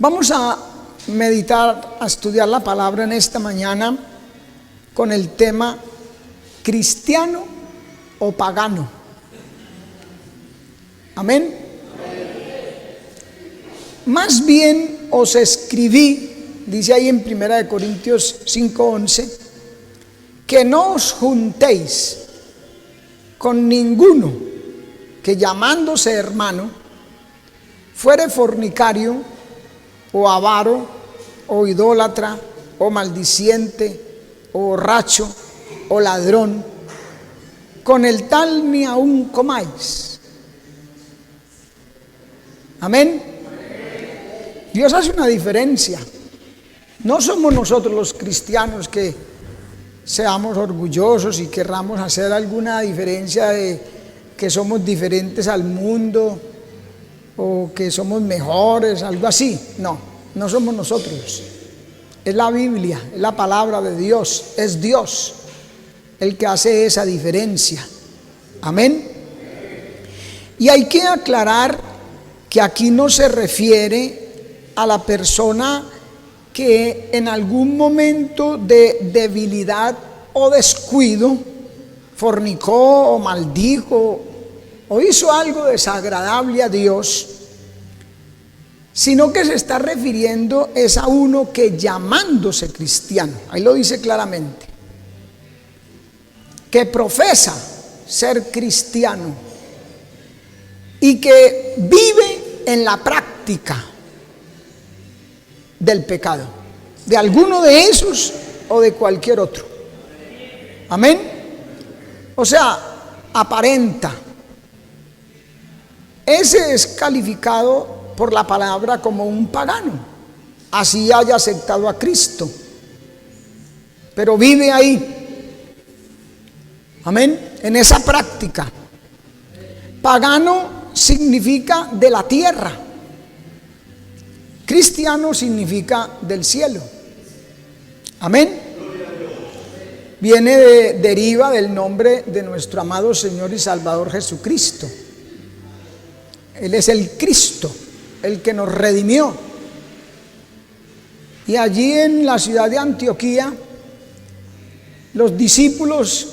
Vamos a meditar, a estudiar la palabra en esta mañana con el tema cristiano o pagano. Amén. Más bien os escribí, dice ahí en 1 Corintios 5:11, que no os juntéis con ninguno que llamándose hermano fuere fornicario o avaro o idólatra o maldiciente o borracho o ladrón, con el tal ni aun comáis. Amén. Dios hace una diferencia. No somos nosotros los cristianos que seamos orgullosos y querramos hacer alguna diferencia de que somos diferentes al mundo o que somos mejores, algo así. No, no somos nosotros. Es la Biblia, es la palabra de Dios, es Dios el que hace esa diferencia. Amén. Y hay que aclarar que aquí no se refiere a la persona que en algún momento de debilidad o descuido fornicó o maldijo o hizo algo desagradable a Dios, sino que se está refiriendo es a uno que llamándose cristiano, ahí lo dice claramente, que profesa ser cristiano y que vive en la práctica del pecado, de alguno de esos o de cualquier otro. Amén. O sea, aparenta. Ese es calificado por la palabra como un pagano, así haya aceptado a Cristo, pero vive ahí. Amén. En esa práctica. Pagano significa de la tierra. Cristiano significa del cielo. Amén. Deriva del nombre de nuestro amado Señor y Salvador Jesucristo. Él es el Cristo, el que nos redimió. Y allí en la ciudad de Antioquía, los discípulos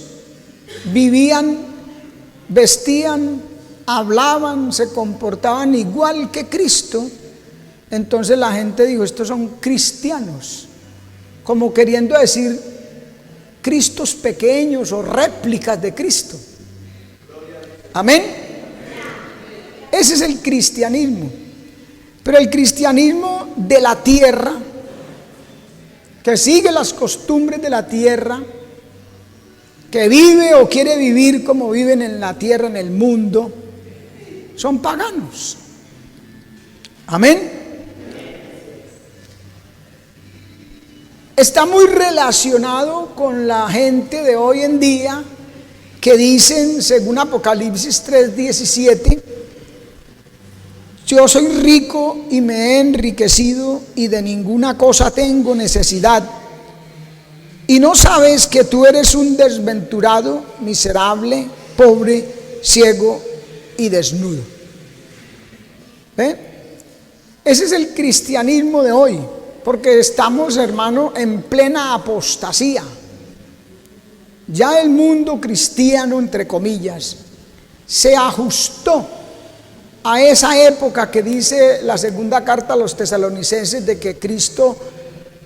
vivían, vestían, hablaban, se comportaban igual que Cristo. Entonces la gente dijo, estos son cristianos, como queriendo decir cristos pequeños o réplicas de Cristo. Amén. Ese es el cristianismo. Pero el cristianismo de la tierra, que sigue las costumbres de la tierra, que vive o quiere vivir como viven en la tierra, en el mundo, son paganos. Amén. Está muy relacionado con la gente de hoy en día que dicen, según Apocalipsis 3:17, yo soy rico y me he enriquecido y de ninguna cosa tengo necesidad. Y no sabes que tú eres un desventurado, miserable, pobre, ciego y desnudo. ¿Ve? Ese es el cristianismo de hoy. Porque estamos, hermano, en plena apostasía. Ya el mundo cristiano, entre comillas, se ajustó a esa época que dice la segunda carta a los tesalonicenses de que Cristo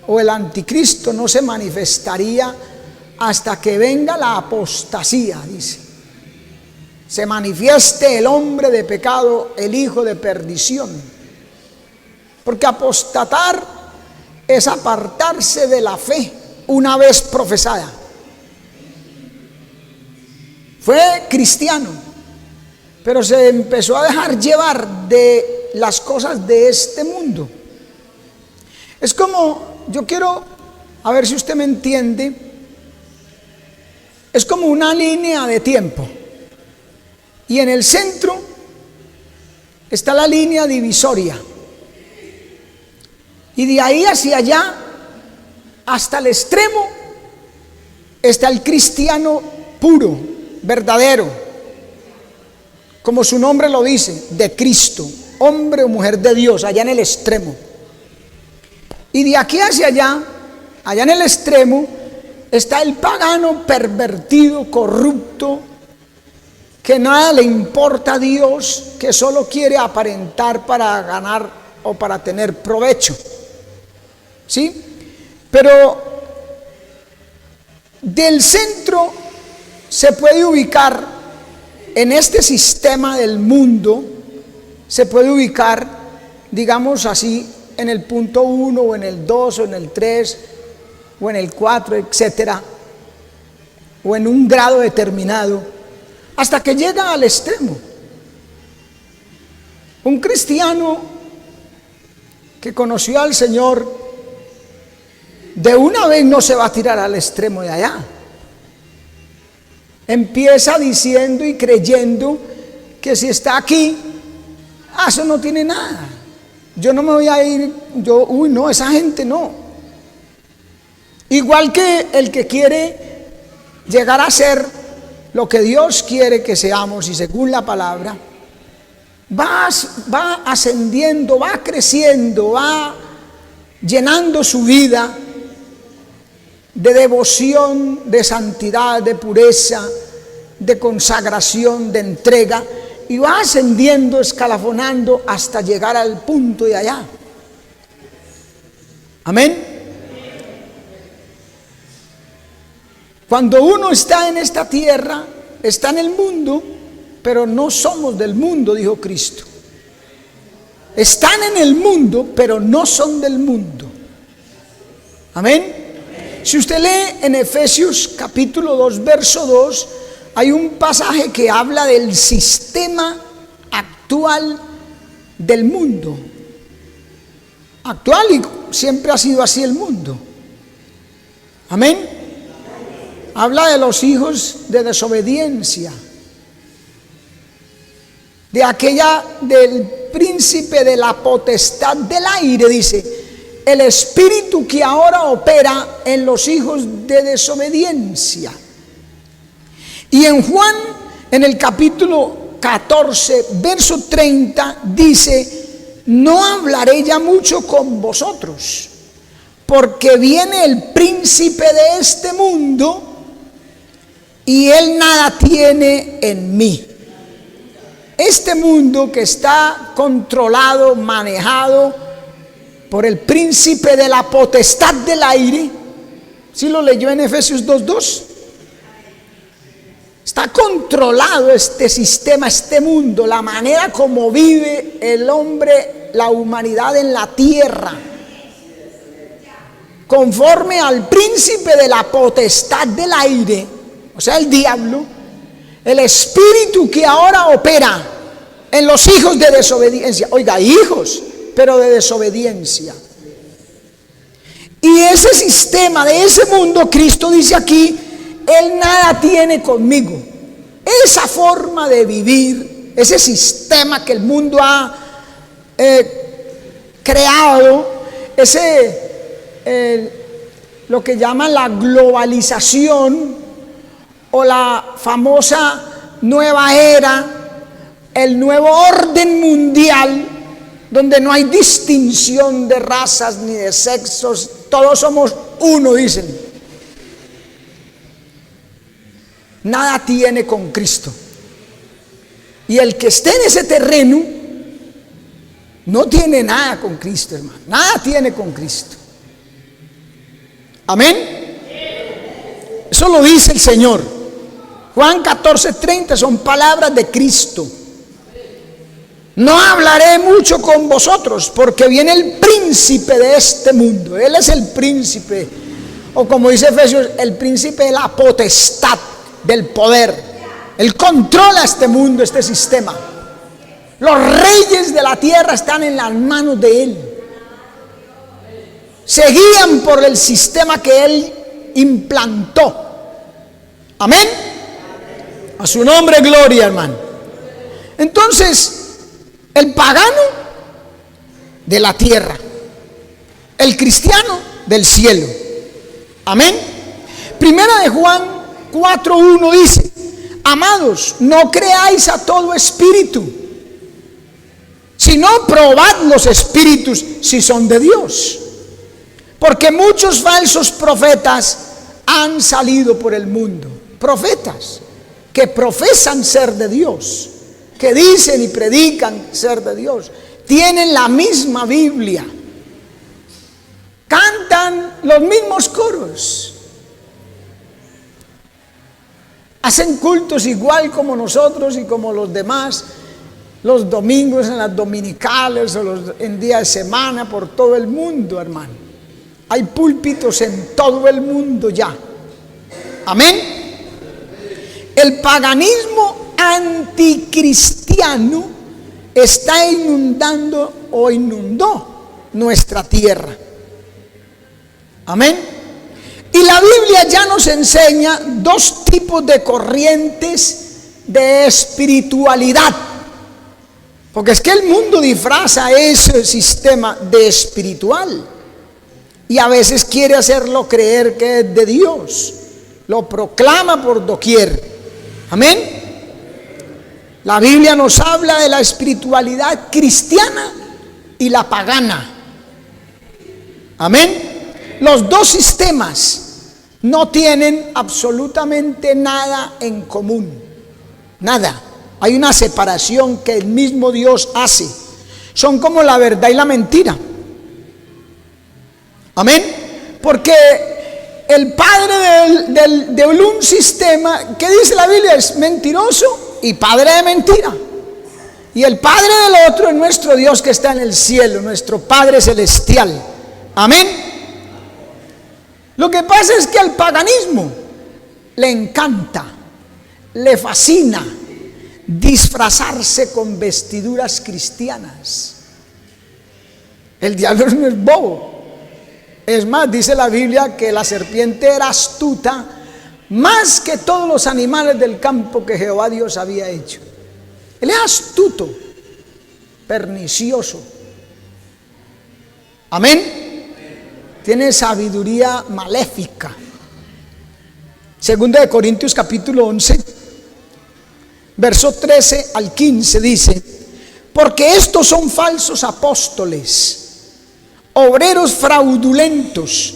o el anticristo no se manifestaría hasta que venga la apostasía, dice. Se manifieste el hombre de pecado, el hijo de perdición. Porque apostatar es apartarse de la fe una vez profesada. Fue cristiano, pero se empezó a dejar llevar de las cosas de este mundo. Es como, yo quiero, a ver si usted me entiende, es como una línea de tiempo. Y en el centro está la línea divisoria. Y de ahí hacia allá, hasta el extremo, está el cristiano puro, verdadero, como su nombre lo dice, de Cristo, hombre o mujer de Dios, allá en el extremo. Y de aquí hacia allá, allá en el extremo, está el pagano pervertido, corrupto, que nada le importa a Dios, que solo quiere aparentar para ganar o para tener provecho. ¿Sí? Pero del centro se puede ubicar en este sistema del mundo, se puede ubicar, digamos así, en el punto 1 o en el 2 o en el 3 o en el 4, etcétera, o en un grado determinado, hasta que llega al extremo. Un cristiano que conoció al Señor de una vez no se va a tirar al extremo de allá. Empieza diciendo y creyendo que si está aquí, eso no tiene nada. Yo no me voy a ir, no, esa gente no. Igual que el que quiere llegar a ser lo que Dios quiere que seamos, y según la palabra, va ascendiendo, va creciendo, va llenando su vida de devoción, de santidad, de pureza, de consagración, de entrega, y va ascendiendo, escalafonando hasta llegar al punto de allá. Amén. Cuando uno está en esta tierra, está en el mundo, pero no somos del mundo, dijo Cristo. Están en el mundo, pero no son del mundo. Amén. Si usted lee en Efesios capítulo 2, verso 2, hay un pasaje que habla del sistema actual del mundo. Actual, y siempre ha sido así el mundo. Amén. Habla de los hijos de desobediencia, del príncipe de la potestad del aire, dice, el espíritu que ahora opera en los hijos de desobediencia. Y en Juan, en el capítulo 14, verso 30, dice, no hablaré ya mucho con vosotros, porque viene el príncipe de este mundo y él nada tiene en mí. Este mundo que está controlado, manejado por el príncipe de la potestad del aire, ¿sí lo leyó en Efesios 2:2? Está controlado este sistema, este mundo, la manera como vive el hombre, la humanidad en la tierra, conforme al príncipe de la potestad del aire, o sea, el diablo, el espíritu que ahora opera en los hijos de desobediencia. Oiga, hijos, pero de desobediencia. Y ese sistema de ese mundo, Cristo dice aquí, él nada tiene conmigo. Esa forma de vivir, ese sistema que el mundo ha creado, lo que llaman la globalización o la famosa nueva era, el nuevo orden mundial, donde no hay distinción de razas ni de sexos, todos somos uno, dicen. Nada tiene con Cristo. Y el que esté en ese terreno no tiene nada con Cristo, hermano. Nada tiene con Cristo. Amén. Eso lo dice el Señor. Juan 14:30 son palabras de Cristo. No hablaré mucho con vosotros, porque viene el príncipe de este mundo. Él es el príncipe, o como dice Efesios, el príncipe de la potestad, del poder. Él controla este mundo, este sistema. Los reyes de la tierra están en las manos de Él. Se guían por el sistema que Él implantó. Amén. A su nombre, gloria, hermano. Entonces, el pagano de la tierra, el cristiano del cielo. Amén. Primera de Juan 4:1 dice: amados, no creáis a todo espíritu, sino probad los espíritus si son de Dios, Porque muchos falsos profetas han salido por el mundo. Profetas que profesan ser de Dios, que dicen y predican ser de Dios, tienen la misma Biblia, cantan los mismos coros, hacen cultos igual como nosotros y como los demás, los domingos en las dominicales o en días de semana por todo el mundo, hermano. Hay púlpitos en todo el mundo ya. Amén. El paganismo anticristiano está inundando o inundó nuestra tierra. Amén. Y la Biblia ya nos enseña dos tipos de corrientes de espiritualidad. Porque es que el mundo disfraza ese sistema de espiritual y a veces quiere hacerlo creer que es de Dios. Lo proclama por doquier. Amén. La Biblia nos habla de la espiritualidad cristiana y la pagana. Amén. Los dos sistemas no tienen absolutamente nada en común. Nada. Hay una separación que el mismo Dios hace. Son como la verdad y la mentira. Amén. Porque el padre de un sistema, ¿qué dice la Biblia? Es mentiroso y padre de mentira. Y el padre del otro es nuestro Dios que está en el cielo, nuestro Padre celestial. Amén. Lo que pasa es que al paganismo le encanta, le fascina disfrazarse con vestiduras cristianas. El diablo no es bobo. Es más, dice la Biblia que la serpiente era astuta más que todos los animales del campo que Jehová Dios había hecho. Él es astuto, pernicioso. Amén. Tiene sabiduría maléfica. Segunda de Corintios capítulo 11, verso 13 al 15 dice: porque estos son falsos apóstoles, obreros fraudulentos,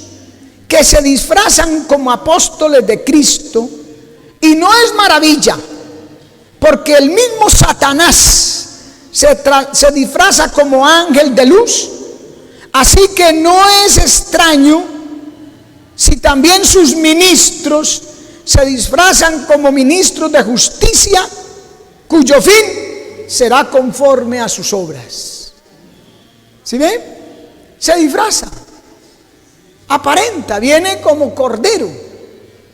que se disfrazan como apóstoles de Cristo, y no es maravilla, porque el mismo Satanás se disfraza como ángel de luz. Así que no es extraño si también sus ministros se disfrazan como ministros de justicia, cuyo fin será conforme a sus obras. ¿Sí ven? Se disfraza, aparenta, viene como cordero,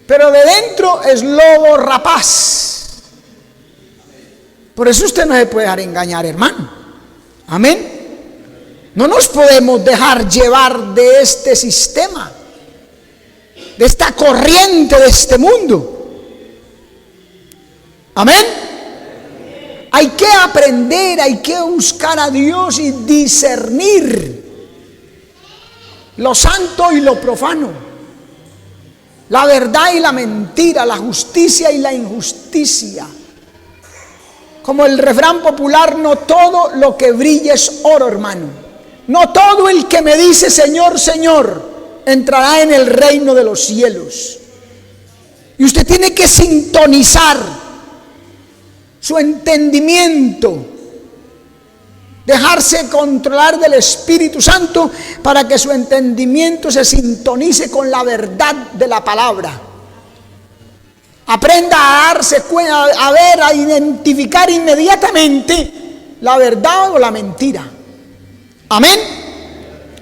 pero de dentro es lobo rapaz. Por eso usted no se puede dejar engañar, hermano. Amén. No nos podemos dejar llevar de este sistema, de esta corriente de este mundo. Amén. Hay que aprender, hay que buscar a Dios y discernir lo santo y lo profano, la verdad y la mentira, la justicia y la injusticia. Como el refrán popular: no todo lo que brilla es oro, hermano. No todo el que me dice Señor, Señor entrará en el reino de los cielos. Y usted tiene que sintonizar su entendimiento, dejarse controlar del Espíritu Santo para que su entendimiento se sintonice con la verdad de la palabra. Aprenda a darse cuenta, a ver, a identificar inmediatamente la verdad o la mentira. Amén.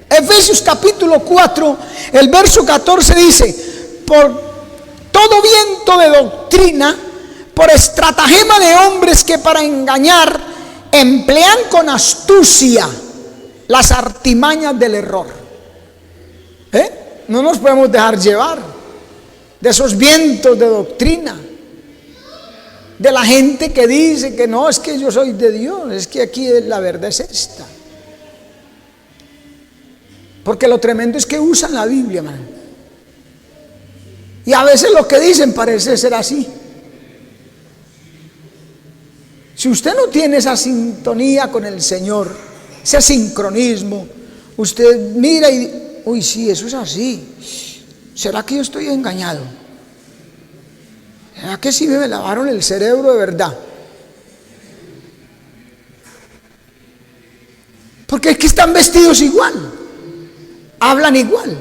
Efesios capítulo 4, el verso 14 dice: por todo viento de doctrina, por estratagema de hombres que para engañar emplean con astucia las artimañas del error. No nos podemos dejar llevar de esos vientos de doctrina, de la gente que dice que no, es que yo soy de Dios, es que aquí la verdad es esta. Porque lo tremendo es que usan la Biblia, man. Y a veces lo que dicen parece ser así. Si usted no tiene esa sintonía con el Señor, ese sincronismo, usted mira y uy, sí, eso es así. ¿Será que yo estoy engañado? ¿Será que sí me lavaron el cerebro de verdad? Porque es que están vestidos igual, hablan igual.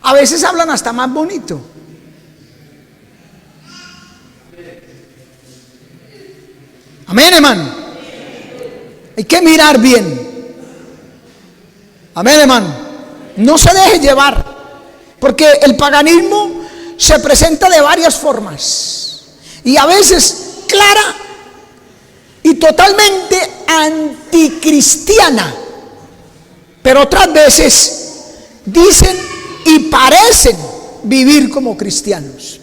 A veces hablan hasta más bonito. Amén, hermano. Hay que mirar bien. Amén, hermano. No se deje llevar, porque el paganismo se presenta de varias formas y a veces clara y totalmente anticristiana, pero otras veces dicen y parecen vivir como cristianos.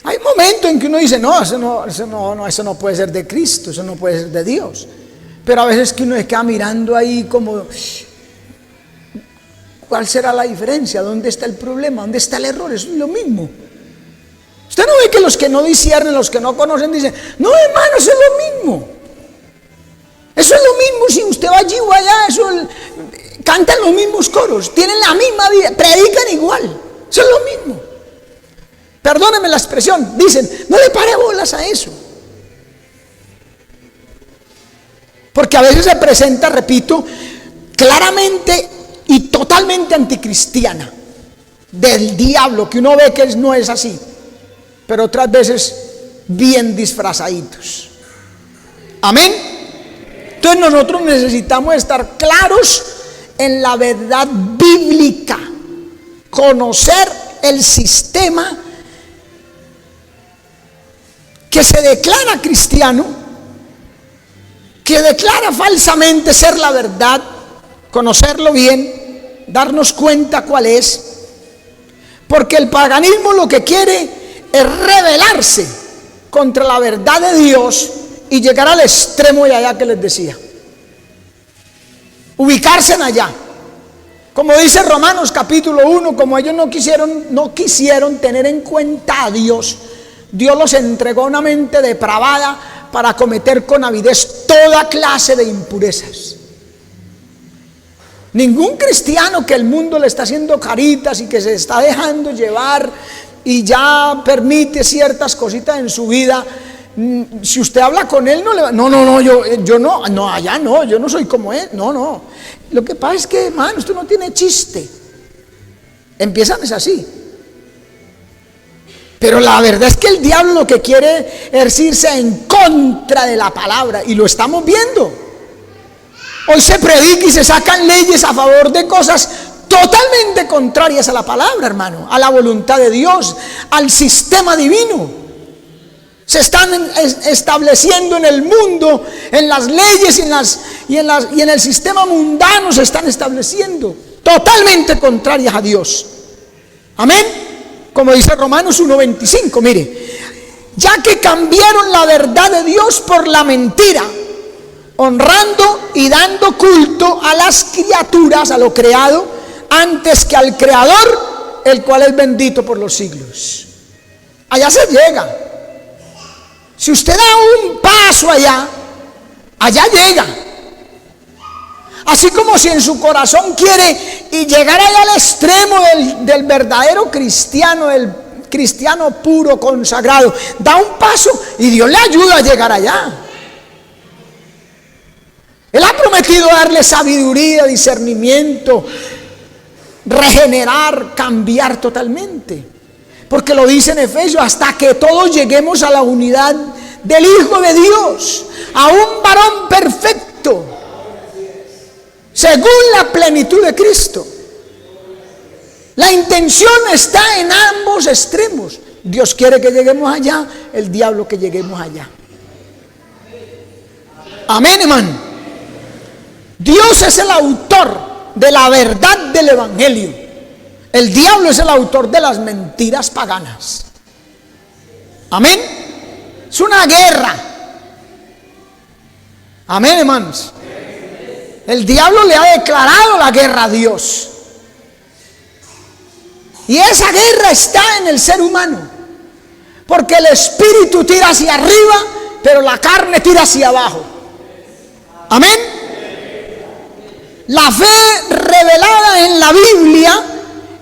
Hay momentos en que uno dice, no, eso no puede ser de Cristo, eso no puede ser de Dios. Pero a veces que uno se queda mirando ahí como, ¿cuál será la diferencia? ¿Dónde está el problema? ¿Dónde está el error? Eso es lo mismo. Usted no ve que los que no disciernen, los que no conocen, dicen, no, hermano, eso es lo mismo. Eso es lo mismo si usted va allí o allá, cantan los mismos coros, tienen la misma vida, predican igual. Eso es lo mismo. Perdónenme la expresión, dicen, no le pare bolas a eso. Porque a veces se presenta, repito, claramente y totalmente anticristiana, del diablo, que uno ve que no es así, pero otras veces bien disfrazaditos. Amén. Entonces nosotros necesitamos estar claros en la verdad bíblica, conocer el sistema que se declara cristiano, que declara falsamente ser la verdad, conocerlo bien, darnos cuenta cuál es, porque el paganismo lo que quiere es rebelarse contra la verdad de Dios y llegar al extremo de allá que les decía, ubicarse en allá, como dice Romanos capítulo 1, como ellos no quisieron tener en cuenta a Dios, Dios los entregó a una mente depravada para cometer con avidez toda clase de impurezas. Ningún cristiano que el mundo le está haciendo caritas y que se está dejando llevar y ya permite ciertas cositas en su vida, si usted habla con él, yo no soy como él, no. Lo que pasa es que, hermano, esto no tiene chiste. Empiezan es así. Pero la verdad es que el diablo lo que quiere es irse en contra de la palabra, y lo estamos viendo. Hoy se predica y se sacan leyes a favor de cosas totalmente contrarias a la palabra, hermano, a la voluntad de Dios, al sistema divino. Se están estableciendo en el mundo, en las leyes y en el sistema mundano se están estableciendo totalmente contrarias a Dios. Amén. Como dice Romanos 1:25, mire, ya que cambiaron la verdad de Dios por la mentira, honrando y dando culto a las criaturas, a lo creado, antes que al Creador, el cual es bendito por los siglos. Allá se llega. Si usted da un paso allá llega. Así como si en su corazón quiere y llegar allá al extremo del verdadero cristiano, del cristiano puro, consagrado, da un paso y Dios le ayuda a llegar allá. Él ha prometido darle sabiduría, discernimiento, regenerar, cambiar totalmente. Porque lo dice en Efesios, hasta que todos lleguemos a la unidad del Hijo de Dios, a un varón perfecto, según la plenitud de Cristo. La intención está en ambos extremos. Dios quiere que lleguemos allá, el diablo que lleguemos allá. Amén, hermano. Dios es el autor de la verdad del evangelio. El diablo es el autor de las mentiras paganas. Amén. Es una guerra. Amén, hermanos. El diablo le ha declarado la guerra a Dios. Y esa guerra está en el ser humano. Porque el espíritu tira hacia arriba, pero la carne tira hacia abajo. Amén. La fe revelada en la Biblia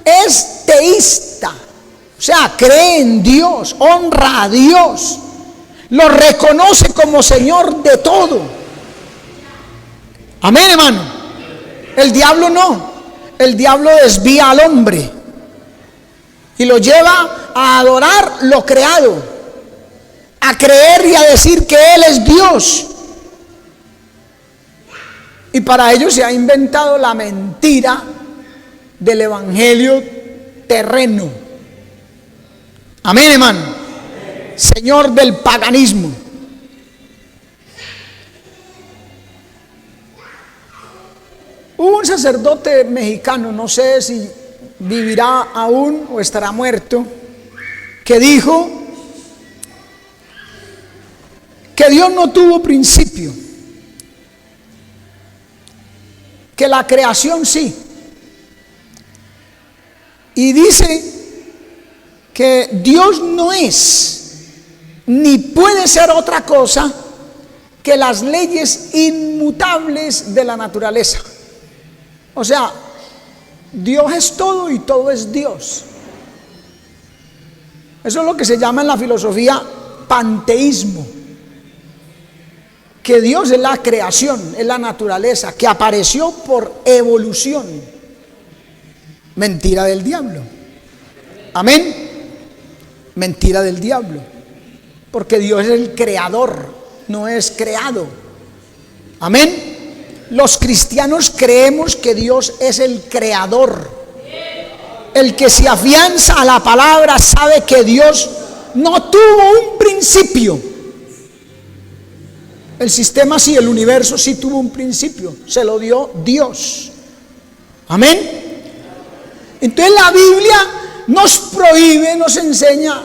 es teísta, o sea, cree en Dios, honra a Dios, lo reconoce como Señor de todo. Amén, hermano. El diablo no, el diablo desvía al hombre y lo lleva a adorar lo creado, a creer y a decir que Él es Dios. Y para ello se ha inventado la mentira del evangelio terreno. Amén, hermano. Señor del paganismo. Hubo un sacerdote mexicano, no sé si vivirá aún o estará muerto, que dijo que Dios no tuvo principio, que la creación sí. Y dice que Dios no es ni puede ser otra cosa que las leyes inmutables de la naturaleza. O sea, Dios es todo y todo es Dios. Eso es lo que se llama en la filosofía panteísmo. Que Dios es la creación, es la naturaleza, que apareció por evolución. Mentira del diablo. Amén. Mentira del diablo. Porque Dios es el creador, no es creado. Amén. Los cristianos creemos que Dios es el creador. El que se afianza a la palabra sabe que Dios no tuvo un principio. El sistema sí, el universo sí tuvo un principio, se lo dio Dios. Amén. Entonces la Biblia nos prohíbe, nos enseña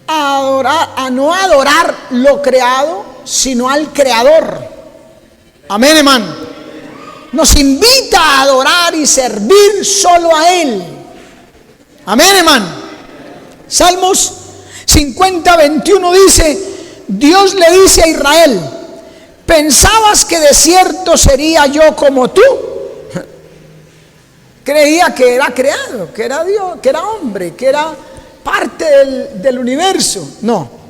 a adorar, a no adorar lo creado, sino al creador. Amén, hermano. Nos invita a adorar y servir solo a Él. Amén, hermano. Salmos 50:21 dice: Dios le dice a Israel: ¿pensabas que de cierto sería yo como tú? Creía que era creado, que era Dios, que era hombre, que era parte del universo. No.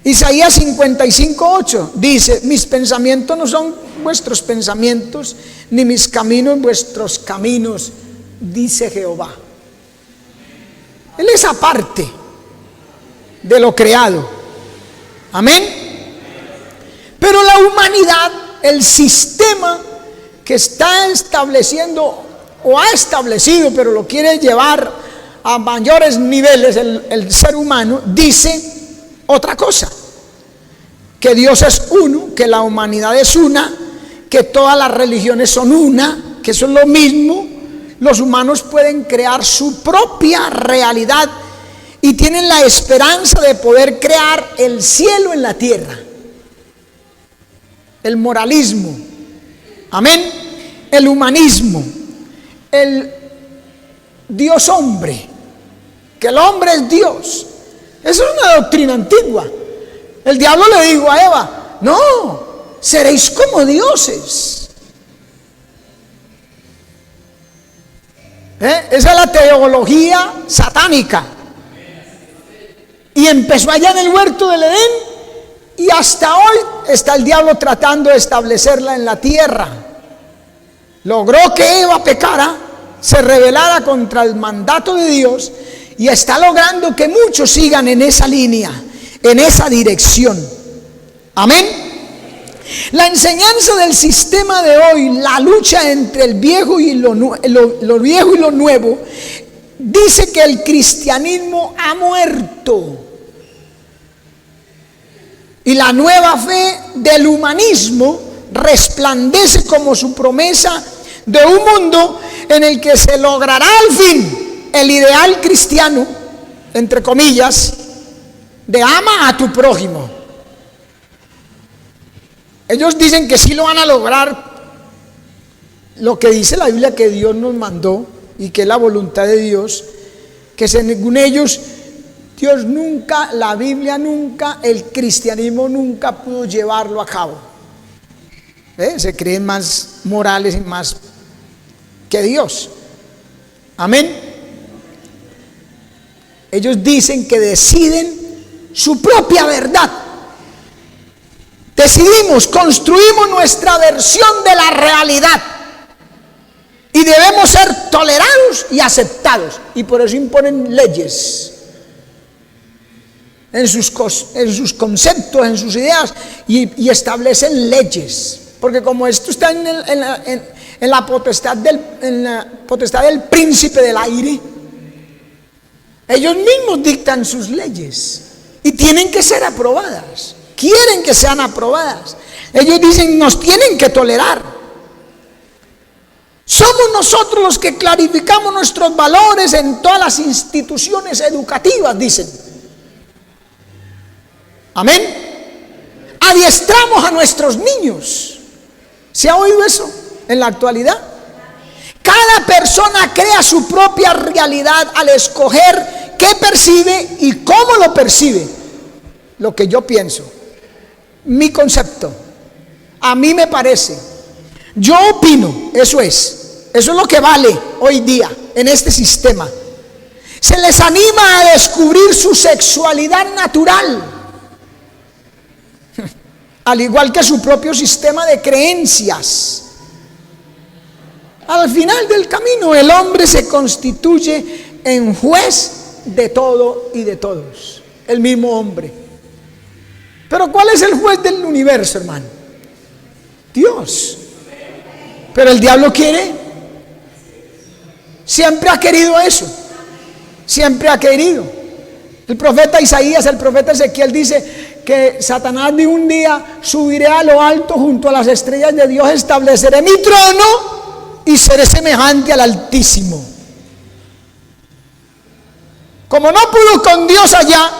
Isaías 55:8 dice: mis pensamientos no son vuestros pensamientos, ni mis caminos vuestros caminos, dice Jehová. Él es aparte de lo creado. Amén. Pero la humanidad, el sistema que está estableciendo o ha establecido, pero lo quiere llevar a mayores niveles, el ser humano dice otra cosa: que Dios es uno, que la humanidad es una, que todas las religiones son una, que eso es lo mismo. Los humanos pueden crear su propia realidad y tienen la esperanza de poder crear el cielo en la tierra. El moralismo, amén, el humanismo, el Dios hombre, que el hombre es Dios. Eso es una doctrina antigua. El diablo le dijo a Eva: no, seréis como dioses. Esa es la teología satánica. Y empezó allá en el huerto del Edén, y hasta hoy está el diablo tratando de establecerla en la tierra. Logró que Eva pecara, se rebelara contra el mandato de Dios, y está logrando que muchos sigan en esa línea, en esa dirección. Amén. La enseñanza del sistema de hoy, la lucha entre el viejo y lo viejo y lo nuevo, dice que el cristianismo ha muerto. Y la nueva fe del humanismo resplandece como su promesa de un mundo en el que se logrará al fin el ideal cristiano, entre comillas, de ama a tu prójimo. Ellos dicen que sí lo van a lograr, lo que dice la Biblia que Dios nos mandó y que es la voluntad de Dios, que según ellos, Dios nunca, la Biblia nunca, el cristianismo nunca pudo llevarlo a cabo. Se creen más morales y más que Dios. Amén. Ellos dicen que deciden su propia verdad. Decidimos, construimos nuestra versión de la realidad y debemos ser tolerados y aceptados, y por eso imponen leyes en sus conceptos, en sus ideas, y establecen leyes, porque como esto está en la potestad del príncipe del aire, ellos mismos dictan sus leyes y tienen que ser aprobadas. Quieren que sean aprobadas. Ellos dicen, nos tienen que tolerar. Somos nosotros los que clarificamos nuestros valores en todas las instituciones educativas, dicen. Amén. Adiestramos a nuestros niños. ¿Se ha oído eso en la actualidad? Cada persona crea su propia realidad al escoger qué percibe y cómo lo percibe. Lo que yo pienso, mi concepto, a mí me parece, yo opino, eso es lo que vale hoy día en este sistema. Se les anima a descubrir su sexualidad natural, al igual que su propio sistema de creencias. Al final del camino, el hombre se constituye en juez de todo y de todos, el mismo hombre. Pero ¿cuál es el juez del universo, hermano? Dios. Pero el diablo quiere, siempre ha querido eso, siempre ha querido. El profeta Isaías, el profeta Ezequiel dice que Satanás de un día subiré a lo alto junto a las estrellas de Dios, estableceré mi trono y seré semejante al Altísimo. Como no pudo con Dios allá,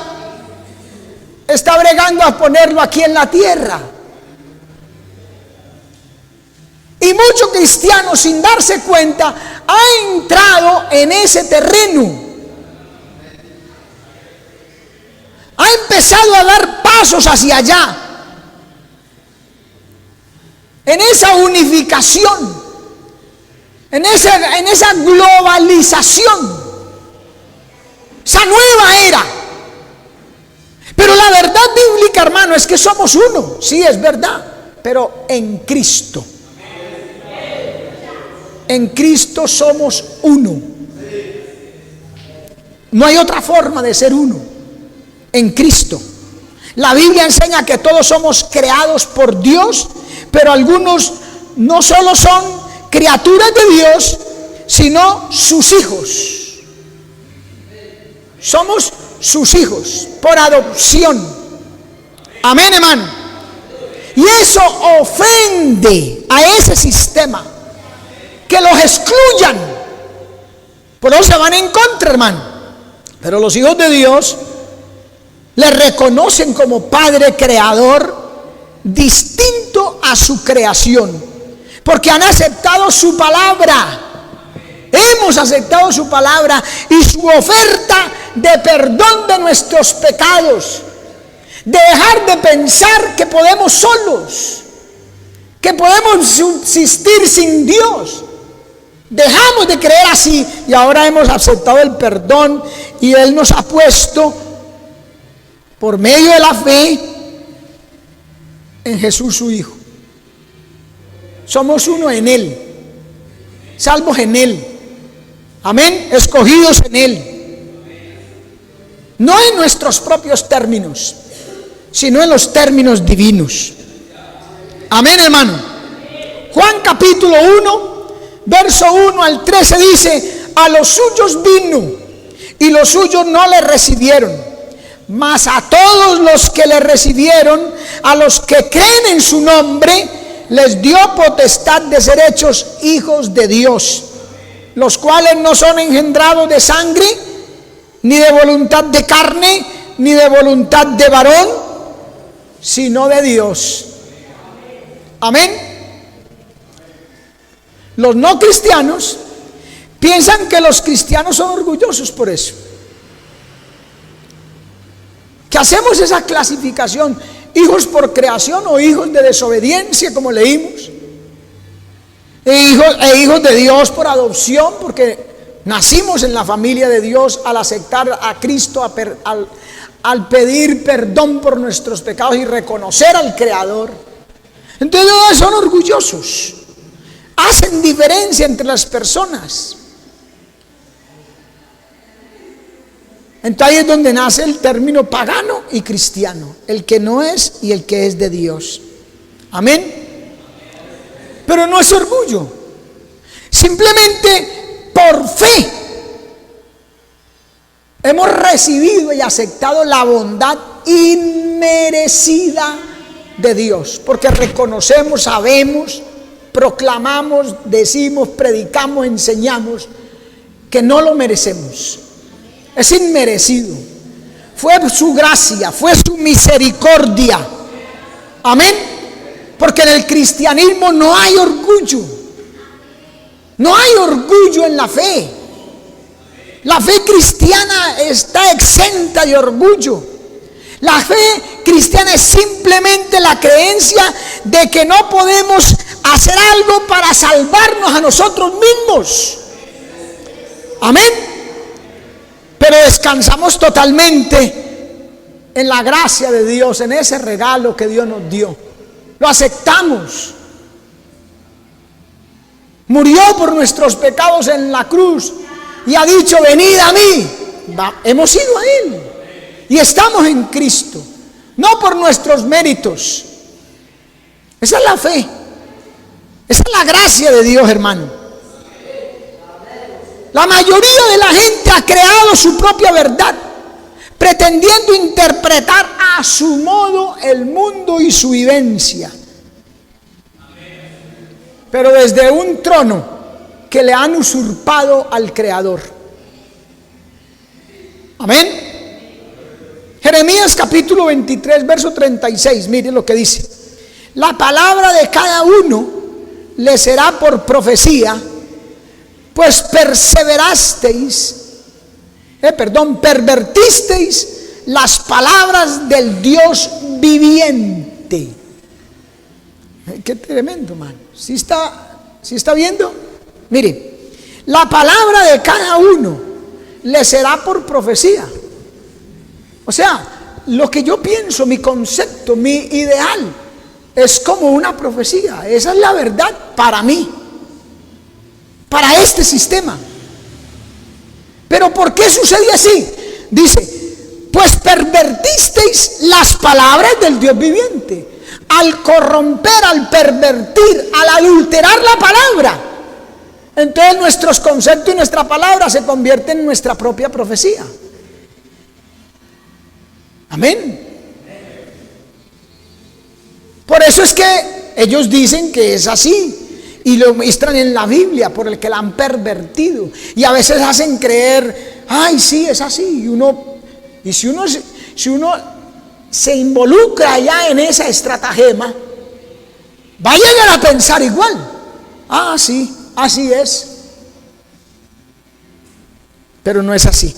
está bregando a ponerlo aquí en la tierra. Y muchos cristianos, sin darse cuenta, han entrado en ese terreno. Ha empezado a dar pasos hacia allá, en esa unificación, en esa globalización, esa nueva era. Pero la verdad bíblica, hermano, es que somos uno. Sí, es verdad, pero en Cristo. En Cristo somos uno. No hay otra forma de ser uno. En Cristo. La Biblia enseña que todos somos creados por Dios, pero algunos no solo son criaturas de Dios, sino sus hijos. Somos sus hijos por adopción. Amén, hermano. Y eso ofende a ese sistema, que los excluyan. Por eso se van en contra, hermano. Pero los hijos de Dios le reconocen como Padre Creador, distinto a su creación, porque han aceptado su palabra. Hemos aceptado su palabra y su oferta de perdón de nuestros pecados, de dejar de pensar que podemos solos, que podemos subsistir sin Dios. Dejamos de creer así y ahora hemos aceptado el perdón, y Él nos ha puesto por medio de la fe en Jesús su Hijo. Somos uno en Él, salvos en Él. Amén, escogidos en Él. No en nuestros propios términos, sino en los términos divinos. Amén, hermano. Juan capítulo 1, verso 1 al 13 dice: a los suyos vino y los suyos no le recibieron, mas a todos los que le recibieron, a los que creen en su nombre, les dio potestad de ser hechos hijos de Dios, los cuales no son engendrados de sangre, ni de voluntad de carne, ni de voluntad de varón, sino de Dios. Amén. Los no cristianos piensan que los cristianos son orgullosos por eso, que hacemos esa clasificación. hijos por creación o hijos de desobediencia, como leímos, e hijos de Dios por adopción, porque nacimos en la familia de Dios al aceptar a Cristo, al pedir perdón por nuestros pecados y reconocer al Creador. Entonces son orgullosos, hacen diferencia entre las personas. Entonces ahí es donde nace el término pagano y cristiano, el que no es y el que es de Dios. Amén. Pero no es orgullo, simplemente por fe hemos recibido y aceptado la bondad inmerecida de Dios, porque reconocemos, sabemos, proclamamos, decimos, predicamos, enseñamos que no lo merecemos. Es inmerecido. Fue su gracia, fue su misericordia. Amén. Porque en el cristianismo no hay orgullo. No hay orgullo en la fe. La fe cristiana está exenta de orgullo. La fe cristiana es simplemente la creencia de que no podemos hacer algo para salvarnos a nosotros mismos. Amén. Pero descansamos totalmente en la gracia de Dios, en ese regalo que Dios nos dio. Lo aceptamos. Murió por nuestros pecados en la cruz y ha dicho: venid a mí. Hemos ido a Él y estamos en Cristo, no por nuestros méritos. Esa es la fe, esa es la gracia de Dios, hermano. La mayoría de la gente ha creado su propia verdad, pretendiendo interpretar a su modo el mundo y su vivencia. Pero desde un trono que le han usurpado al Creador. Amén. Jeremías capítulo 23, verso 36, miren lo que dice: la palabra de cada uno le será por profecía, pues pervertisteis las palabras del Dios viviente. Qué tremendo, man. ¿Sí está viendo? Mire, la palabra de cada uno le será por profecía. O sea, lo que yo pienso, mi concepto, mi ideal, es como una profecía. Esa es la verdad para mí, para este sistema. Pero ¿por qué sucede así? Dice: pues pervertisteis las palabras del Dios viviente. Al corromper, al pervertir, al adulterar la palabra, entonces nuestros conceptos y nuestra palabra se convierten en nuestra propia profecía. Amén. Por eso es que ellos dicen que es así y lo muestran en la Biblia, por el que la han pervertido, y a veces hacen creer: ay, sí, es así. Y si uno se involucra ya en esa estratagema, va a llegar a pensar igual. Ah, sí, así es. Pero no es así.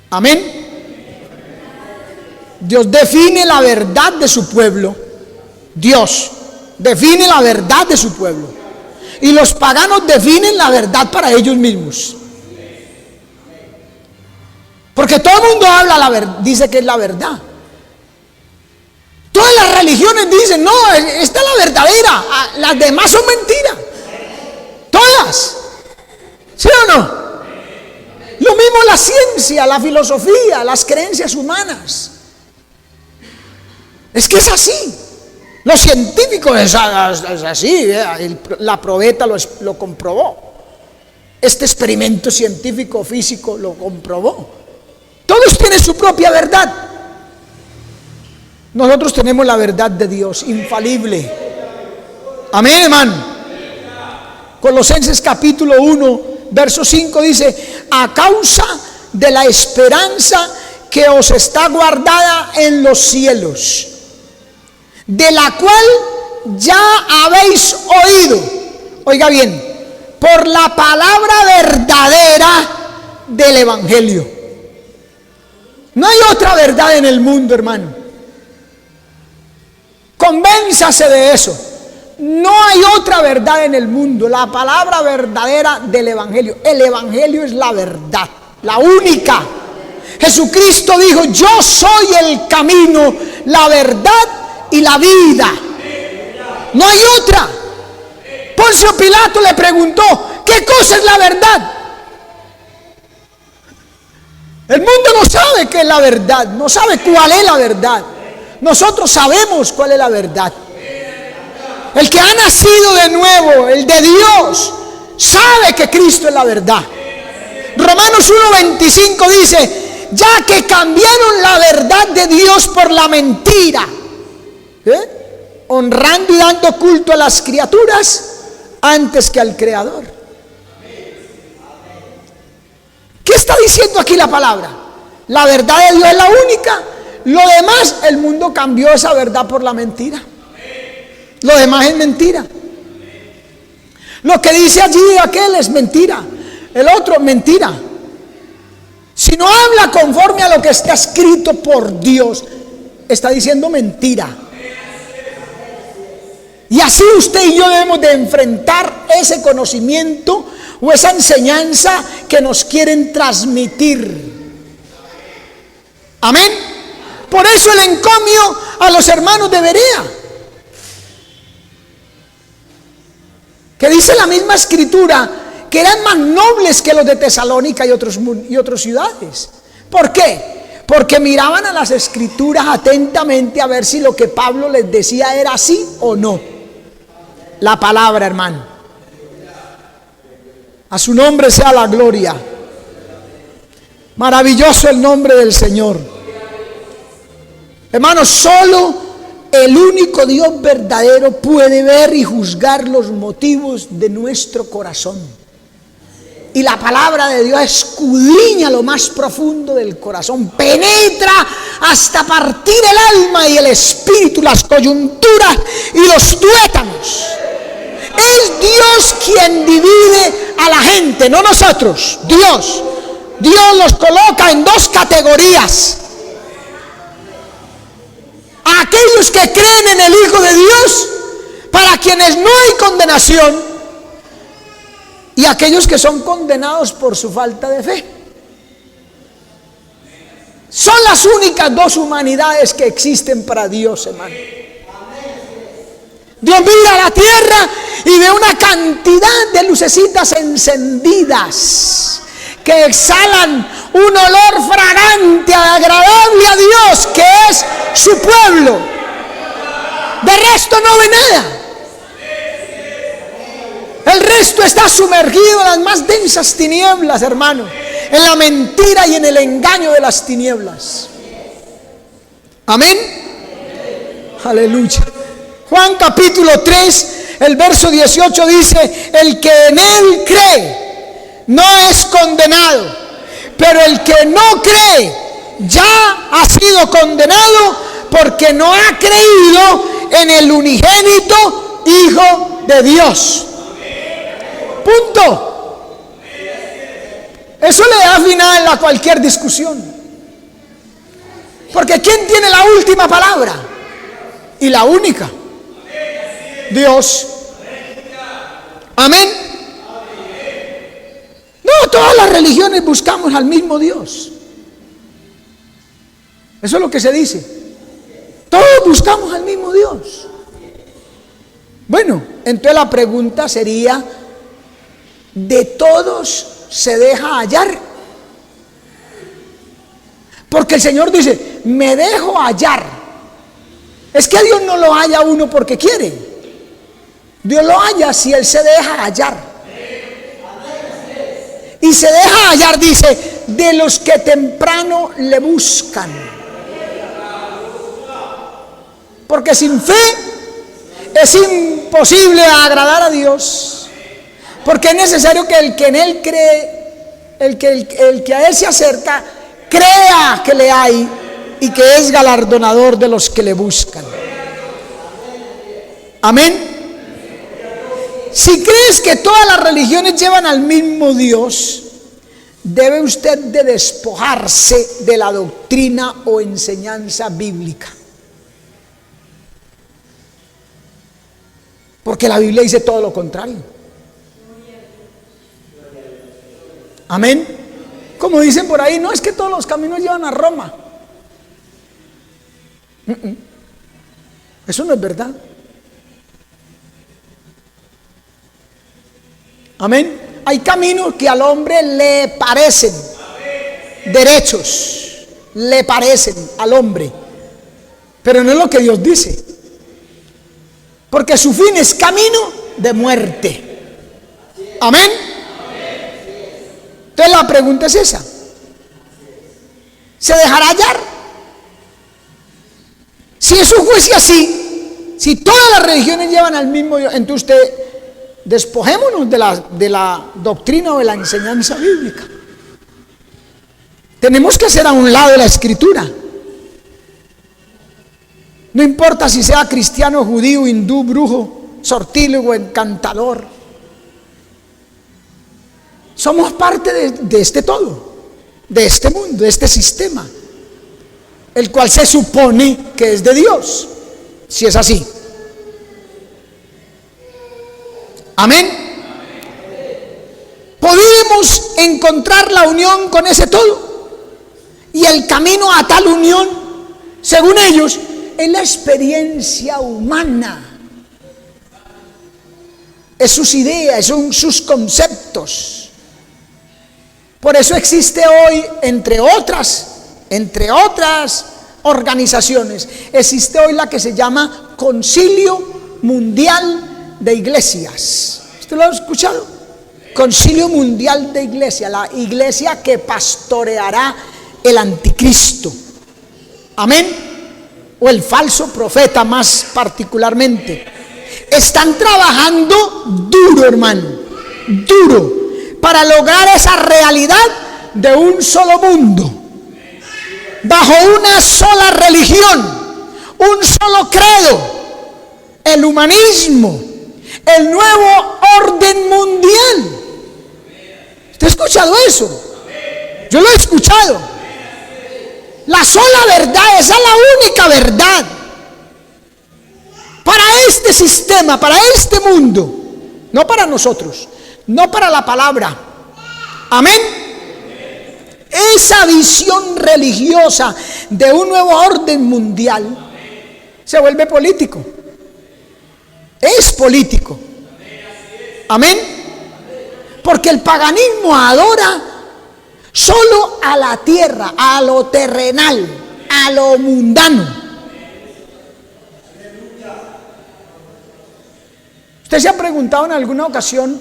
Amén. Dios define la verdad de su pueblo. Dios define la verdad de su pueblo. Y los paganos definen la verdad para ellos mismos. Porque todo el mundo habla la verdad, dice que es la verdad. Todas las religiones dicen: no, esta es la verdadera, las demás son mentiras. Todas. ¿Sí o no? Lo mismo la ciencia, la filosofía, las creencias humanas. Es que es así. Los científicos es así. La probeta lo comprobó. Este experimento científico físico lo comprobó. Todos tienen su propia verdad. Nosotros tenemos la verdad de Dios, infalible. Amén, hermano. Colosenses capítulo 1, verso 5 dice: a causa de la esperanza que os está guardada en los cielos, de la cual ya habéis oído, oiga bien, por la palabra verdadera del Evangelio. No hay otra verdad en el mundo, hermano. Convénzase de eso. No hay otra verdad en el mundo. La palabra verdadera del Evangelio. El Evangelio es la verdad, la única. Jesucristo dijo: yo soy el camino, la verdad y la vida. No hay otra. Poncio Pilato le preguntó: ¿qué cosa es la verdad? El mundo no sabe qué es la verdad, no sabe cuál es la verdad. Nosotros sabemos cuál es la verdad. El que ha nacido de nuevo, el de Dios, sabe que Cristo es la verdad. Romanos 1:25 dice: ya que cambiaron la verdad de Dios por la mentira, honrando y dando culto a las criaturas antes que al Creador. ¿Qué está diciendo aquí la palabra? La verdad de Dios es la única. Lo demás, el mundo cambió esa verdad por la mentira. Lo demás es mentira. Lo que dice allí aquel es mentira. El otro, mentira. Si no habla conforme a lo que está escrito por Dios, está diciendo mentira. Y así usted y yo debemos de enfrentar ese conocimiento o esa enseñanza que nos quieren transmitir. Amén. Por eso el encomio a los hermanos de Berea, que dice la misma escritura que eran más nobles que los de Tesalónica y otras ciudades. ¿Por qué? Porque miraban a las escrituras atentamente a ver si lo que Pablo les decía era así o no. La palabra, hermano. A su nombre sea la gloria. Maravilloso el nombre del Señor. Hermanos, solo el único Dios verdadero puede ver y juzgar los motivos de nuestro corazón. Y la palabra de Dios escudriña lo más profundo del corazón, penetra hasta partir el alma y el espíritu, las coyunturas y los tuétanos. Es Dios quien divide a la gente, no nosotros. Dios los coloca en dos categorías: a aquellos que creen en el Hijo de Dios, para quienes no hay condenación, y aquellos que son condenados por su falta de fe. Son las únicas dos humanidades que existen para Dios, hermano. Dios mira a la tierra y ve una cantidad de lucecitas encendidas que exhalan un olor fragante, agradable a Dios, que es su pueblo. De resto no ve nada. El resto está sumergido en las más densas tinieblas, hermano, en la mentira y en el engaño de las tinieblas. Amén. Aleluya. Juan capítulo 3, el verso 18 dice: el que en él cree no es condenado, pero el que no cree ya ha sido condenado porque no ha creído en el unigénito Hijo de Dios. Punto. Eso le da final a cualquier discusión. Porque ¿quién tiene la última palabra? Y la única. Dios. Amén. No, todas las religiones buscamos al mismo Dios. Eso es lo que se dice. Todos buscamos al mismo Dios. Bueno, entonces la pregunta sería: ¿de todos se deja hallar? Porque el Señor dice: me dejo hallar. Es que Dios no lo halla uno porque quiere. Dios lo halla si Él se deja hallar. Y se deja hallar, dice, de los que temprano le buscan. Porque sin fe es imposible agradar a Dios. Porque es necesario que el que en Él cree, el que a Él se acerca, crea que le hay y que es galardonador de los que le buscan. Amén. Si crees que todas las religiones llevan al mismo Dios, debe usted de despojarse de la doctrina o enseñanza bíblica. Porque la Biblia dice todo lo contrario. Amén. Como dicen por ahí, no es que todos los caminos llevan a Roma. Eso no es verdad. Amén. Hay caminos que al hombre le parecen derechos, le parecen al hombre, pero no es lo que Dios dice, porque su fin es camino de muerte. Amén. Entonces la pregunta es esa: ¿se dejará hallar? Si eso fuese así, si todas las religiones llevan al mismo, entonces usted, despojémonos de la doctrina o de la enseñanza bíblica. Tenemos que hacer a un lado la escritura. No importa si sea cristiano, judío, hindú, brujo, sortílego, encantador. Somos parte de este todo, de este mundo, de este sistema, el cual se supone que es de Dios, si es así. Amén. Podemos encontrar la unión con ese todo, y el camino a tal unión, según ellos, es la experiencia humana, es sus ideas, son sus conceptos. Por eso existe hoy, entre otras organizaciones, existe hoy la que se llama Concilio Mundial de Iglesias. ¿Usted lo ha escuchado? Concilio Mundial de Iglesias, la iglesia que pastoreará el anticristo. Amén. O el falso profeta, más particularmente. Están trabajando duro, hermano, duro, para lograr esa realidad de un solo mundo, bajo una sola religión, un solo credo, el humanismo, el nuevo orden mundial. ¿Usted ha escuchado eso? Yo lo he escuchado. La sola verdad, esa es la única verdad para este sistema, para este mundo, no para nosotros, no para la palabra. Amén. Esa visión religiosa de un nuevo orden mundial se vuelve político. Es político. Amén. Porque el paganismo adora solo a la tierra, a lo terrenal, a lo mundano. ¿Usted se ha preguntado en alguna ocasión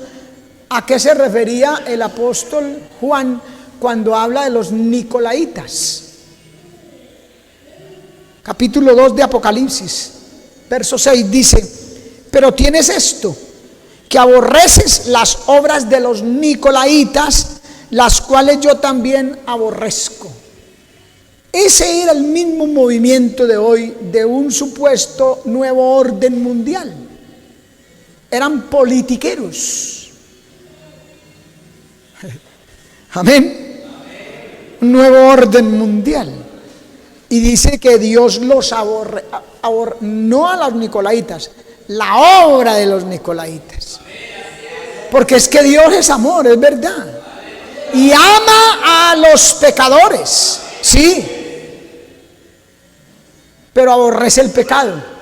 a qué se refería el apóstol Juan cuando habla de los nicolaitas? Capítulo 2 de Apocalipsis, verso 6 dice: pero tienes esto, que aborreces las obras de los nicolaitas, las cuales yo también aborrezco. Ese era el mismo movimiento de hoy, de un supuesto nuevo orden mundial. Eran politiqueros. Amén. Un nuevo orden mundial. Y dice que Dios los no a los nicolaitas, la obra de los nicolaitas. Porque es que Dios es amor, es verdad. Y ama a los pecadores, sí, pero aborrece el pecado.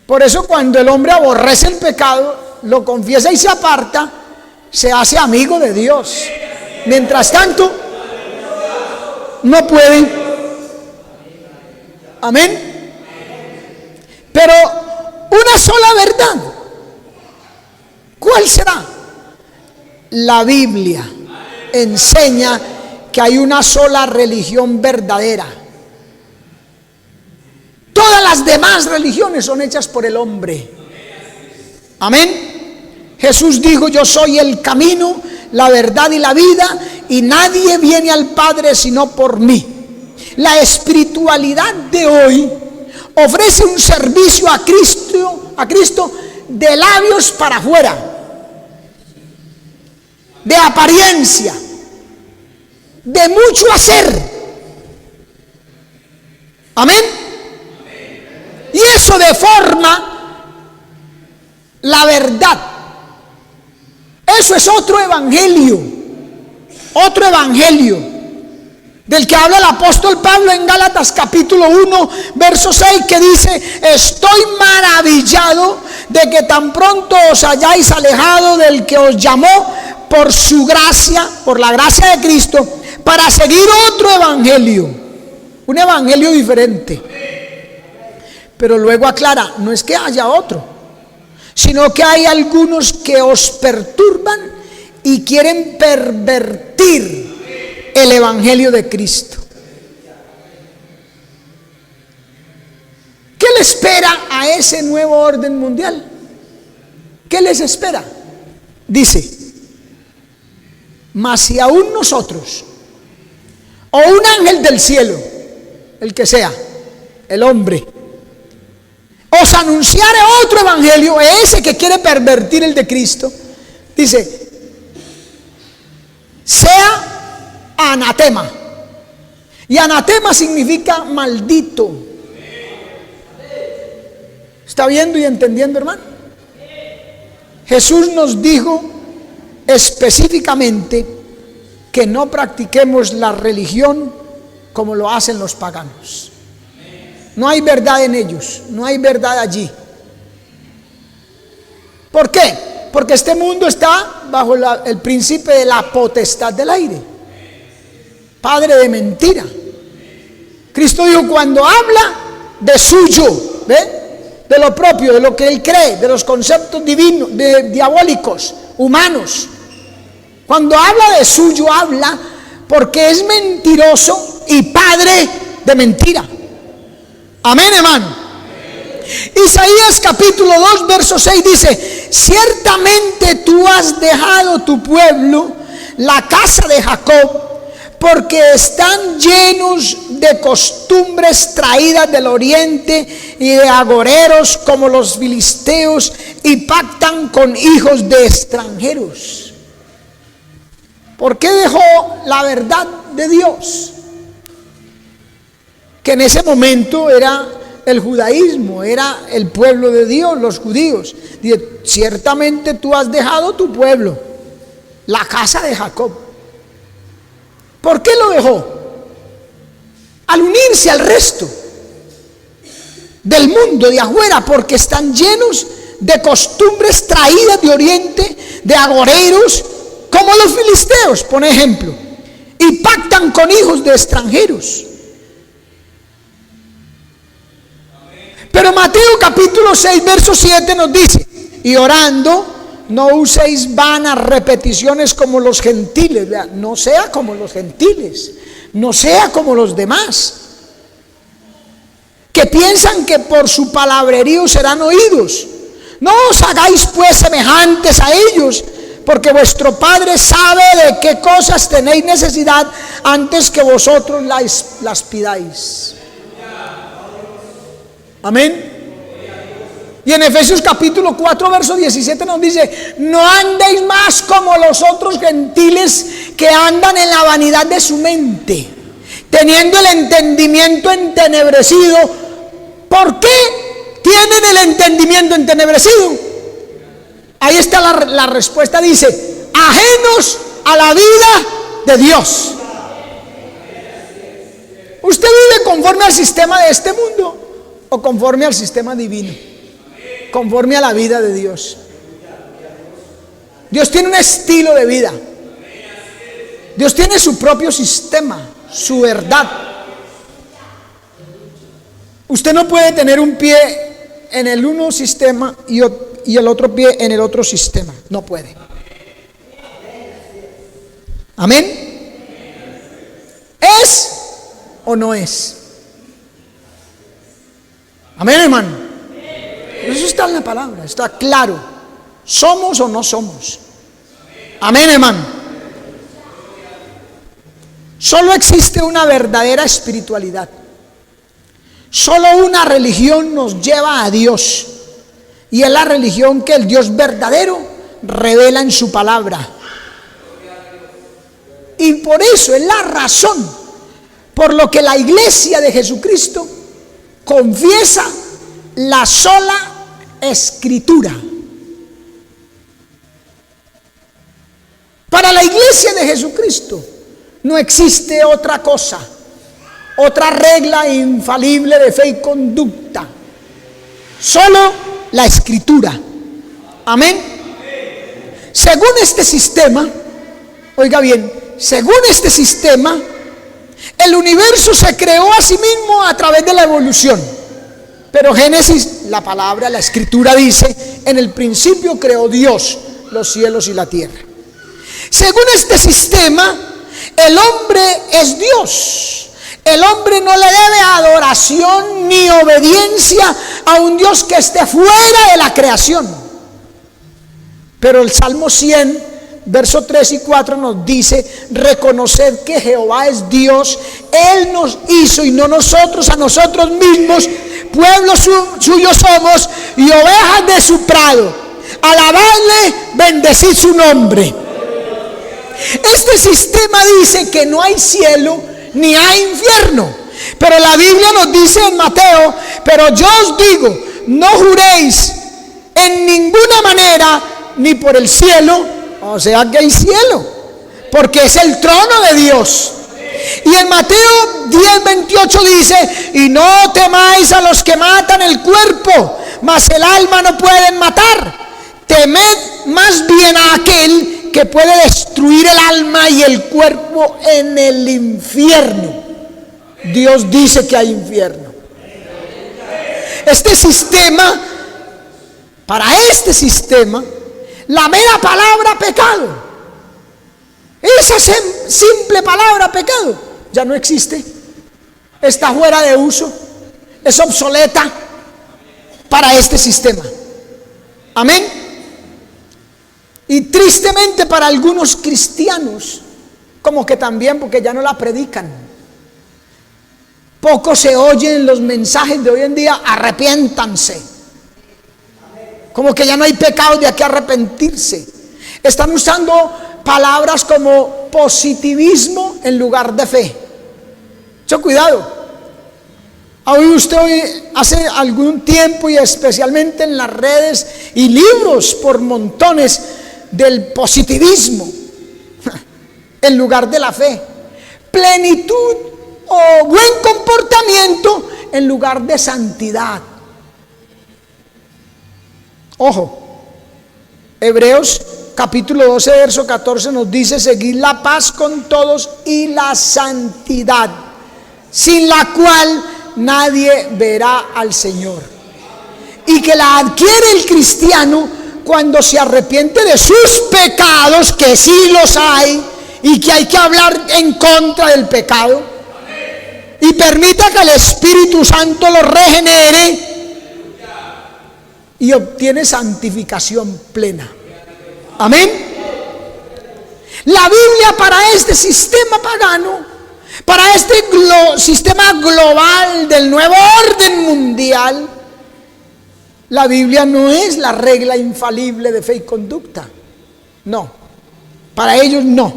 Por eso cuando el hombre aborrece el pecado, lo confiesa y se aparta, se hace amigo de Dios. Mientras tanto, no puede. Amén. Pero una sola verdad, ¿cuál será? La Biblia enseña que hay una sola religión verdadera. Todas las demás religiones son hechas por el hombre. Amén. Jesús dijo: yo soy el camino, la verdad y la vida, y nadie viene al Padre sino por mí. La espiritualidad de hoy ofrece un servicio a Cristo de labios para afuera, de apariencia, de mucho hacer. Amén. Y eso eso deforma la verdad. Eso es otro evangelio del que habla el apóstol Pablo en Gálatas capítulo 1, verso 6, que dice: estoy maravillado de que tan pronto os hayáis alejado del que os llamó por su gracia, por la gracia de Cristo, para seguir otro evangelio, un evangelio diferente. Pero luego aclara, no es que haya otro, sino que hay algunos que os perturban y quieren pervertir el evangelio de Cristo. ¿Qué le espera a ese nuevo orden mundial? ¿Qué les espera? Dice: mas si aún nosotros, o un ángel del cielo, el que sea, el hombre, os anunciare otro evangelio, ese que quiere pervertir el de Cristo, dice, sea anatema. Y anatema significa maldito. ¿Está viendo y entendiendo, hermano? Jesús nos dijo específicamente que no practiquemos la religión como lo hacen los paganos. No hay verdad en ellos, no hay verdad allí. ¿Por qué? Porque este mundo está bajo el príncipe de la potestad del aire, padre de mentira. Cristo dijo, cuando habla de suyo, de lo propio, de lo que él cree, de los conceptos divinos, diabólicos, humanos, cuando habla de suyo, habla porque es mentiroso y padre de mentira. Amén, hermano. Isaías capítulo 2 verso 6 dice: ciertamente tú has dejado tu pueblo, la casa de Jacob, porque están llenos de costumbres traídas del oriente y de agoreros como los filisteos, y pactan con hijos de extranjeros. ¿Por qué dejó la verdad de Dios? Que en ese momento era el judaísmo, era el pueblo de Dios, los judíos. Dice, ciertamente tú has dejado tu pueblo, la casa de Jacob. ¿Por qué lo dejó? Al unirse al resto del mundo de afuera, porque están llenos de costumbres traídas de oriente, de agoreros, como los filisteos, por ejemplo, y pactan con hijos de extranjeros. Pero Mateo capítulo 6 verso 7 nos dice: y orando, no uséis vanas repeticiones como los gentiles. No sea como los gentiles, no sea como los demás, que piensan que por su palabrerío serán oídos. No os hagáis pues semejantes a ellos, porque vuestro Padre sabe de qué cosas tenéis necesidad antes que vosotros las pidáis. Amén. Y en Efesios capítulo 4 verso 17 nos dice: no andéis más como los otros gentiles que andan en la vanidad de su mente, teniendo el entendimiento entenebrecido. ¿Por qué tienen el entendimiento entenebrecido? Ahí está la respuesta, dice: ajenos a la vida de Dios. ¿Usted vive conforme al sistema de este mundo o conforme al sistema divino? Conforme a la vida de Dios. Dios tiene un estilo de vida. Dios tiene su propio sistema, su verdad. Usted no puede tener un pie en el uno sistema y el otro pie en el otro sistema. No puede. Amén. ¿Es o no es? Amén, hermano. Eso está en la palabra, está claro. ¿Somos o no somos? Amén, hermano. Solo existe una verdadera espiritualidad. Solo una religión nos lleva a Dios, y es la religión que el Dios verdadero revela en su palabra. Y por eso es la razón por lo que la iglesia de Jesucristo confiesa la sola Escritura. Para la iglesia de Jesucristo no existe otra cosa, otra regla infalible de fe y conducta, solo la Escritura. Amén. Según este sistema, oiga bien, según este sistema, el universo se creó a sí mismo a través de la evolución. Pero Génesis, la palabra, la Escritura dice, en el principio creó Dios los cielos y la tierra. Según este sistema, el hombre es Dios. El hombre no le debe adoración ni obediencia a un Dios que esté fuera de la creación. Pero el Salmo 100, verso 3 y 4 nos dice: reconoced que Jehová es Dios, Él nos hizo y no nosotros a nosotros mismos, pueblo suyo somos y ovejas de su prado. Alabadle, bendecid su nombre. Este sistema dice que no hay cielo ni hay infierno, pero la Biblia nos dice en Mateo: pero yo os digo, no juréis en ninguna manera, ni por el cielo, o sea que hay cielo, porque es el trono de Dios. Y en Mateo 10:28 dice: y no temáis a los que matan el cuerpo, mas el alma no pueden matar. Temed más bien a aquel que puede destruir el alma y el cuerpo en el infierno. Dios dice que hay infierno. Este sistema, para este sistema, la mera palabra pecado, esa simple palabra pecado, ya no existe, está fuera de uso, es obsoleta para este sistema. Amén. Y tristemente para algunos cristianos, como que también, porque ya no la predican. Poco se oyen los mensajes de hoy en día: arrepiéntanse. Como que ya no hay pecado de aquí a arrepentirse. Están usando palabras como positivismo en lugar de fe. Mucho cuidado. ¿Ha oído usted hoy, hace algún tiempo, y especialmente en las redes y libros por montones, del positivismo en lugar de la fe? Plenitud o buen comportamiento en lugar de santidad. Ojo, Hebreos capítulo 12 verso 14 nos dice: seguid la paz con todos y la santidad, sin la cual nadie verá al Señor. Y que la adquiere el cristiano cuando se arrepiente de sus pecados, que sí los hay, y que hay que hablar en contra del pecado, y permita que el Espíritu Santo lo regenere, y obtiene santificación plena. Amén. La Biblia, para este sistema pagano, para este sistema global del nuevo orden mundial, la Biblia no es la regla infalible de fe y conducta. No, para ellos no.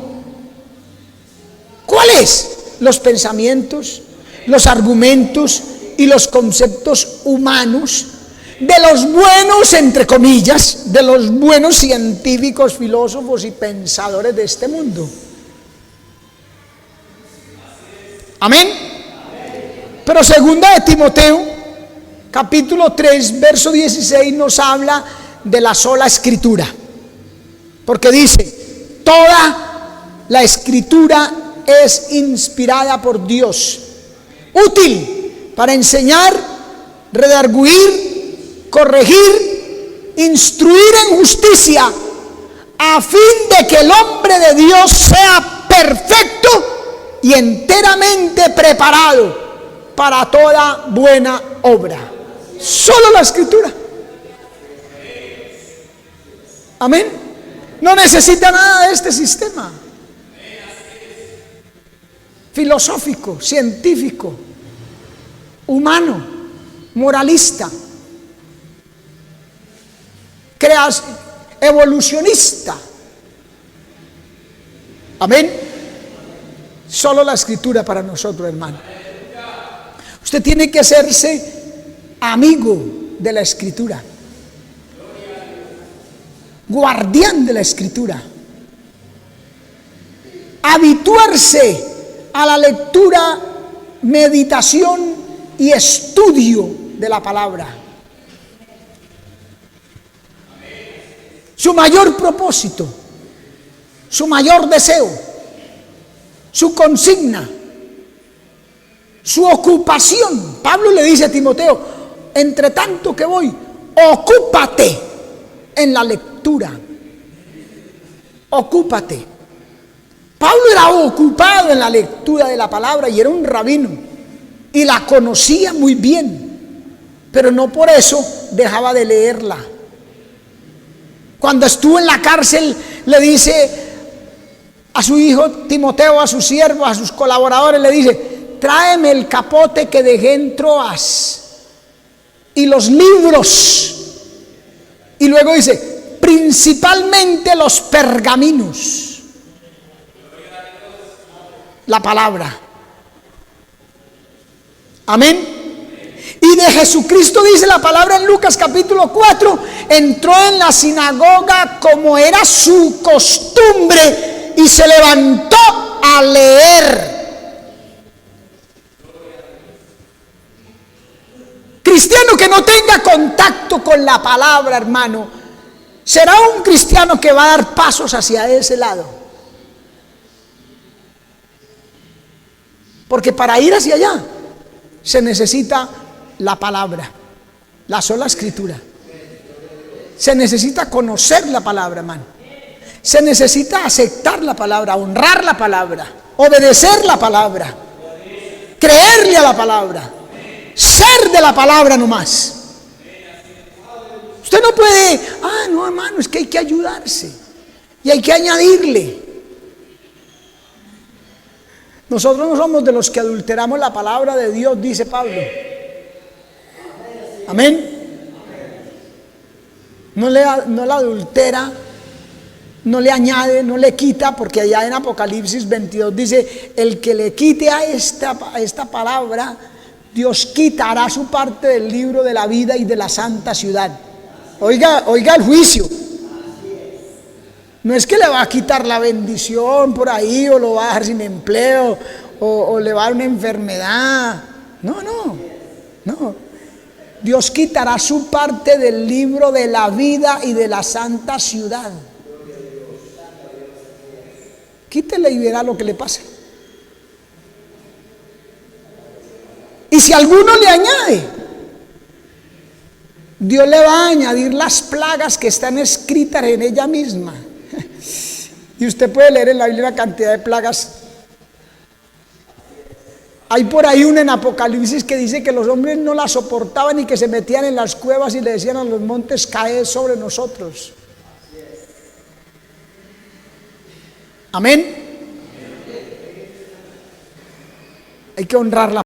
¿Cuáles? Los pensamientos, los argumentos y los conceptos humanos de los buenos, entre comillas, de los buenos científicos, filósofos y pensadores de este mundo. Amén. Pero segunda de Timoteo, capítulo 3, verso 16, nos habla de la sola Escritura. Porque dice: toda la Escritura es inspirada por Dios, útil para enseñar, redarguir, corregir, instruir en justicia, a fin de que el hombre de Dios sea perfecto y enteramente preparado para toda buena obra. Solo la Escritura. Amén. No necesita nada de este sistema filosófico, científico, humano, moralista, evolucionista. Amén. Solo la Escritura para nosotros, hermano. Usted tiene que hacerse amigo de la Escritura, guardián de la Escritura. Habituarse a la lectura, meditación y estudio de la palabra. Su mayor propósito, su mayor deseo, su consigna, su ocupación. Pablo le dice a Timoteo: entre tanto que voy, ocúpate en la lectura. Ocúpate. Pablo era ocupado en la lectura de la palabra y era un rabino y la conocía muy bien, pero no por eso dejaba de leerla. Cuando estuvo en la cárcel, le dice a su hijo Timoteo, a sus siervos, a sus colaboradores, le dice: tráeme el capote que dejé en Troas y los libros. Y luego dice: principalmente los pergaminos. La palabra. Amén. Y de Jesucristo dice la palabra en Lucas capítulo 4: entró en la sinagoga como era su costumbre y se levantó a leer. Cristiano que no tenga contacto con la palabra, hermano, será un cristiano que va a dar pasos hacia ese lado. Porque para ir hacia allá se necesita la palabra, la sola Escritura. Se necesita conocer la palabra, hermano. Se necesita aceptar la palabra, honrar la palabra, obedecer la palabra, creerle a la palabra, ser de la palabra nomás. Usted no puede: no, hermano, es que hay que ayudarse y hay que añadirle. Nosotros no somos de los que adulteramos la palabra de Dios, dice Pablo. Amén. No la adultera, no le añade, no le quita, porque allá en Apocalipsis 22 dice: el que le quite a esta palabra, Dios quitará su parte del libro de la vida y de la santa ciudad. Oiga el juicio. No es que le va a quitar la bendición por ahí, o lo va a dejar sin empleo, o le va a dar una enfermedad. No. Dios quitará su parte del libro de la vida y de la santa ciudad. Quítele y verá lo que le pase. Y si alguno le añade, Dios le va a añadir las plagas que están escritas en ella misma. Y usted puede leer en la Biblia una cantidad de plagas. Hay por ahí una en Apocalipsis que dice que los hombres no la soportaban y que se metían en las cuevas y le decían a los montes: caed sobre nosotros. Amén. Hay que honrar la